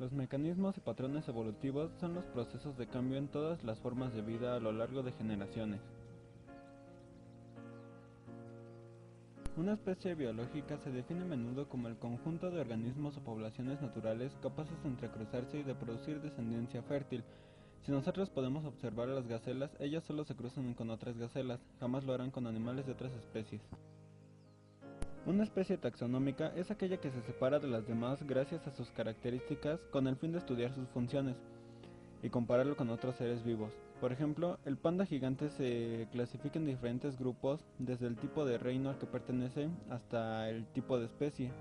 Los mecanismos y patrones evolutivos son los procesos de cambio en todas las formas de vida a lo largo de generaciones. Una especie biológica se define a menudo como el conjunto de organismos o poblaciones naturales capaces de entrecruzarse y de producir descendencia fértil. Si nosotros podemos observar a las gacelas, ellas solo se cruzan con otras gacelas, jamás lo harán con animales de otras especies. Una especie taxonómica es aquella que se separa de las demás gracias a sus características con el fin de estudiar sus funciones y compararlo con otros seres vivos. Por ejemplo, el panda gigante se clasifica en diferentes grupos, desde el tipo de reino al que pertenece hasta el tipo de especie.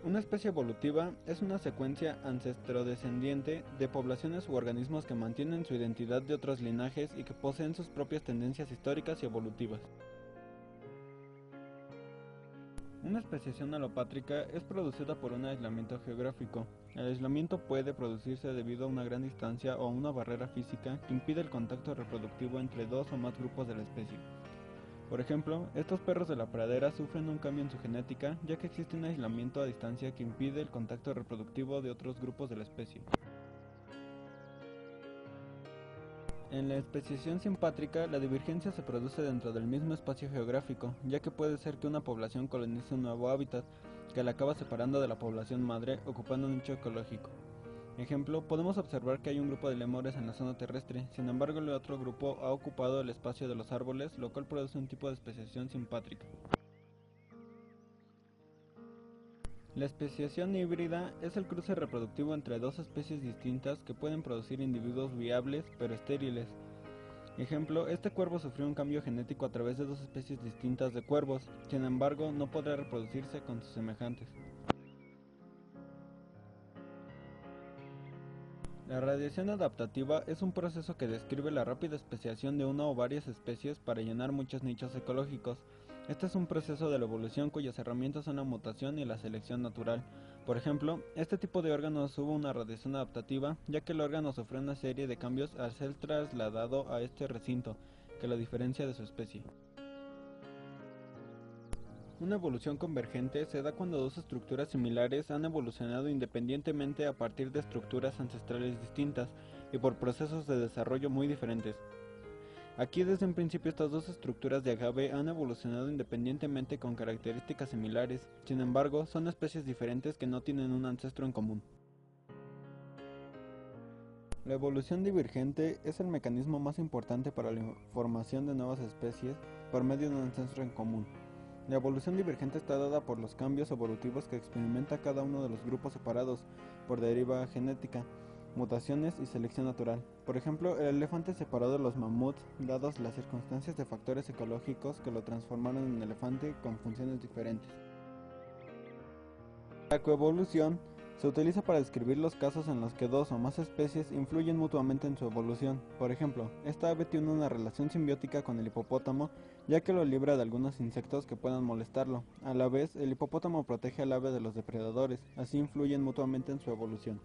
Una especie evolutiva es una secuencia ancestrodescendiente de poblaciones u organismos que mantienen su identidad de otros linajes y que poseen sus propias tendencias históricas y evolutivas. Una especiación alopátrica es producida por un aislamiento geográfico. El aislamiento puede producirse debido a una gran distancia o a una barrera física que impide el contacto reproductivo entre dos o más grupos de la especie. Por ejemplo, estos perros de la pradera sufren un cambio en su genética, ya que existe un aislamiento a distancia que impide el contacto reproductivo de otros grupos de la especie. En la especiación simpátrica, la divergencia se produce dentro del mismo espacio geográfico, ya que puede ser que una población colonice un nuevo hábitat, que la acaba separando de la población madre, ocupando un nicho ecológico. Ejemplo, podemos observar que hay un grupo de lémures en la zona terrestre, sin embargo el otro grupo ha ocupado el espacio de los árboles, lo cual produce un tipo de especiación simpátrica. La especiación híbrida es el cruce reproductivo entre dos especies distintas que pueden producir individuos viables pero estériles. Ejemplo, este cuervo sufrió un cambio genético a través de dos especies distintas de cuervos, sin embargo no podrá reproducirse con sus semejantes. La radiación adaptativa es un proceso que describe la rápida especiación de una o varias especies para llenar muchos nichos ecológicos. Este es un proceso de la evolución cuyas herramientas son la mutación y la selección natural. Por ejemplo, este tipo de órganos hubo una radiación adaptativa, ya que el órgano sufrió una serie de cambios al ser trasladado a este recinto, que lo diferencia de su especie. Una evolución convergente se da cuando dos estructuras similares han evolucionado independientemente a partir de estructuras ancestrales distintas y por procesos de desarrollo muy diferentes. Aquí desde un principio estas dos estructuras de agave han evolucionado independientemente con características similares, sin embargo son especies diferentes que no tienen un ancestro en común. La evolución divergente es el mecanismo más importante para la formación de nuevas especies por medio de un ancestro en común. La evolución divergente está dada por los cambios evolutivos que experimenta cada uno de los grupos separados por deriva genética, mutaciones y selección natural. Por ejemplo, el elefante separó de los mamuts dadas las circunstancias de factores ecológicos que lo transformaron en elefante con funciones diferentes. La coevolución se utiliza para describir los casos en los que dos o más especies influyen mutuamente en su evolución. Por ejemplo, esta ave tiene una relación simbiótica con el hipopótamo, ya que lo libra de algunos insectos que puedan molestarlo. A la vez, el hipopótamo protege al ave de los depredadores, así influyen mutuamente en su evolución.